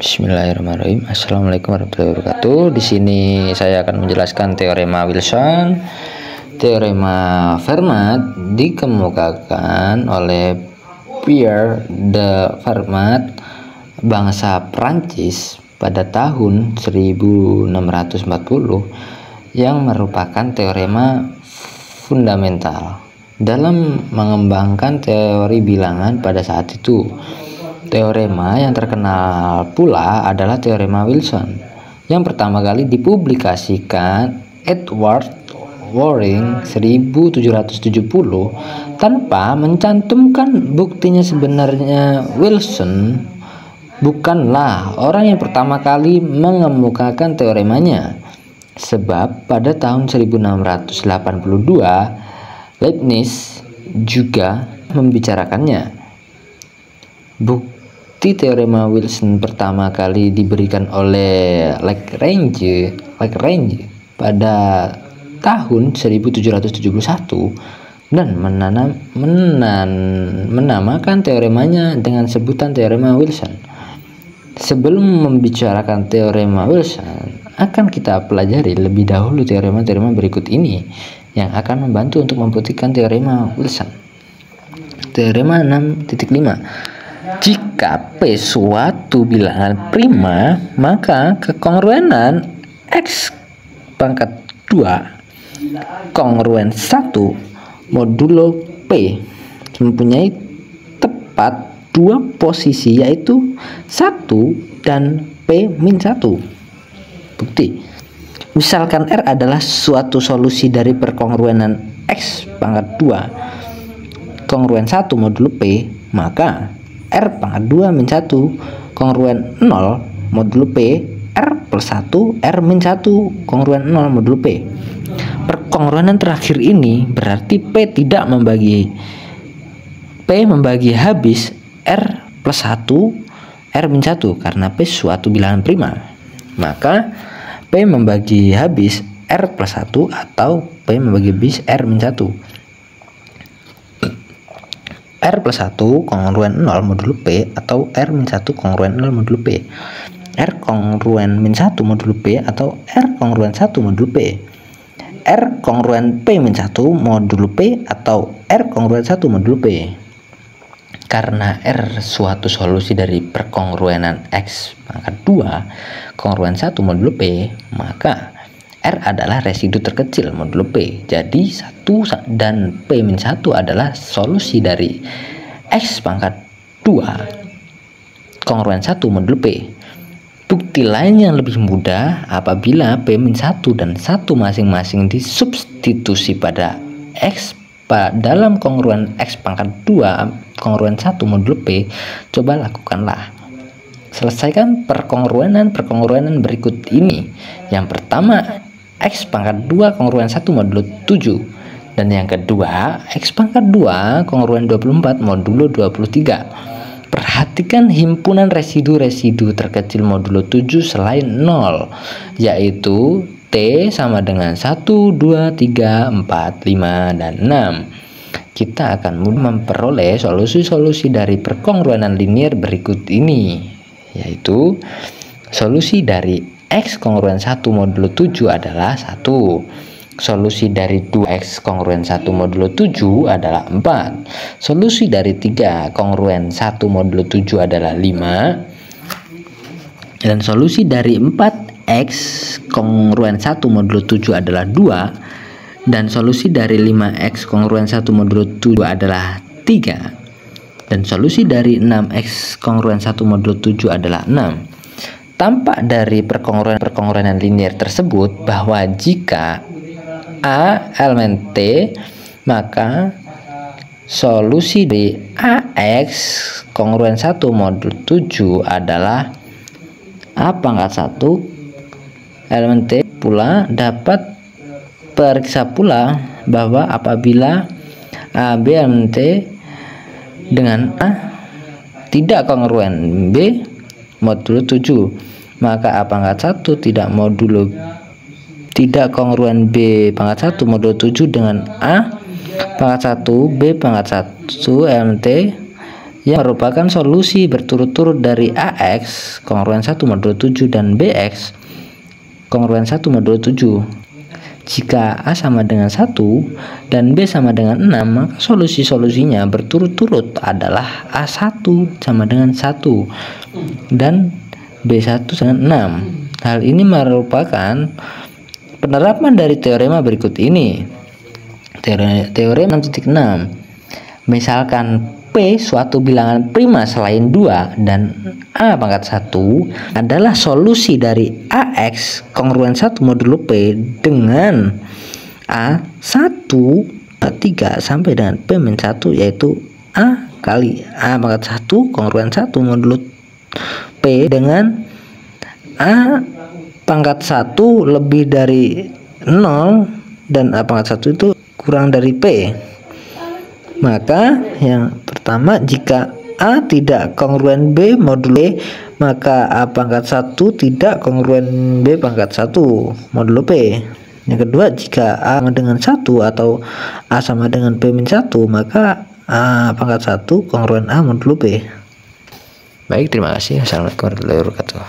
Bismillahirrahmanirrahim. Assalamualaikum warahmatullahi wabarakatuh. Di sini saya akan menjelaskan teorema Wilson. Teorema Fermat dikemukakan oleh Pierre de Fermat, bangsa Prancis, pada tahun 1640 yang merupakan teorema fundamental dalam mengembangkan teori bilangan pada saat itu. Teorema yang terkenal pula adalah teorema Wilson yang pertama kali dipublikasikan Edward Waring 1770 tanpa mencantumkan buktinya. Sebenarnya Wilson bukanlah orang yang pertama kali mengemukakan teoremanya, sebab pada tahun 1682 Leibniz juga membicarakannya. Bukti teorema Wilson pertama kali diberikan oleh Lagrange pada tahun 1771 dan menamakan teoremanya dengan sebutan teorema Wilson. Sebelum membicarakan teorema Wilson, akan kita pelajari lebih dahulu teorema-teorema berikut ini yang akan membantu untuk membuktikan teorema Wilson. Teorema 6.5. Jika P suatu bilangan prima, maka kekongruenan X pangkat 2 kongruen 1 modulo P mempunyai tepat dua posisi, yaitu 1 dan P-1. Bukti. Misalkan R adalah suatu solusi dari perkongruenan X pangkat 2 kongruen 1 modulo P, maka R pangkat 2 min 1 kongruen 0 modulo P R plus 1 R min 1 kongruen 0 modulo P. Perkongruenan terakhir ini berarti P membagi habis R plus 1 R min 1 karena P suatu bilangan prima. Maka P membagi habis R plus 1 atau P membagi habis R min 1. R plus 1 kongruen 0 modulo P atau R min 1 kongruen 0 modulo P. R kongruen min 1 modulo P atau R kongruen 1 modulo P. R kongruen P min 1 modulo P atau R kongruen 1 modulo P. Karena R suatu solusi dari perkongruenan X pangkat 2 kongruen 1 modulo P, maka R adalah residu terkecil modulo P. Jadi 1 dan P-1 adalah solusi dari X pangkat 2 kongruen 1 modulo P. Bukti lain yang lebih mudah apabila P-1 dan 1 masing-masing disubstitusi pada X dalam kongruen X pangkat 2 kongruen 1 modulo P. Coba lakukanlah. Selesaikan perkongruenan berikut ini. Yang pertama, X pangkat 2 kongruen 1 modulo 7, dan yang kedua X pangkat 2 kongruen 24 modulo 23. Perhatikan himpunan residu-residu terkecil modulo 7 selain 0, yaitu T sama dengan 1, 2, 3, 4, 5, dan 6. Kita akan memperoleh solusi-solusi dari perkongruenan linier berikut ini, yaitu solusi dari X kongruen 1 modulo 7 adalah 1. Solusi dari 2X kongruen 1 modulo 7 adalah 4. Solusi dari 3 kongruen 1 modulo 7 adalah 5. Dan solusi dari 4X kongruen 1 modulo 7 adalah 2. Dan solusi dari 5X kongruen 1 modulo 7 adalah 3. Dan solusi dari 6X kongruen 1 modulo 7 adalah 6. Tampak dari perkongruenan linier tersebut bahwa jika A elemen T, maka solusi dari AX kongruen 1 modulo 7 adalah A pangkat 1 elemen T. Pula dapat periksa pula bahwa apabila AB elemen T dengan A tidak kongruen B modulo 7, maka A pangkat 1 tidak kongruen B pangkat 1 modulo 7 dengan A pangkat 1 B pangkat 1 MT yang merupakan solusi berturut-turut dari AX kongruen 1 modulo 7 dan BX kongruen 1 modulo 7. Jika A sama dengan 1 dan B sama dengan 6, maka solusi-solusinya berturut-turut adalah A1 sama dengan 1 dan B1 dengan 6. Hal ini merupakan penerapan dari teorema berikut ini. Teorema 6.6. Misalkan P suatu bilangan prima selain 2 dan A pangkat 1 adalah solusi dari AX kongruen 1 modulo P dengan A1 3 sampai dengan P-1, yaitu A kali A pangkat 1 kongruen 1 modulo P dengan A pangkat 1 lebih dari 0 dan A pangkat 1 itu kurang dari P. Maka yang pertama, jika A tidak kongruen B modulo P, maka A pangkat 1 tidak kongruen B pangkat 1 modulo P. Yang kedua, jika A sama dengan 1 atau A sama dengan P-1, maka A pangkat 1 kongruen A modulo P. Baik, terima kasih. Assalamualaikum warahmatullahi wabarakatuh.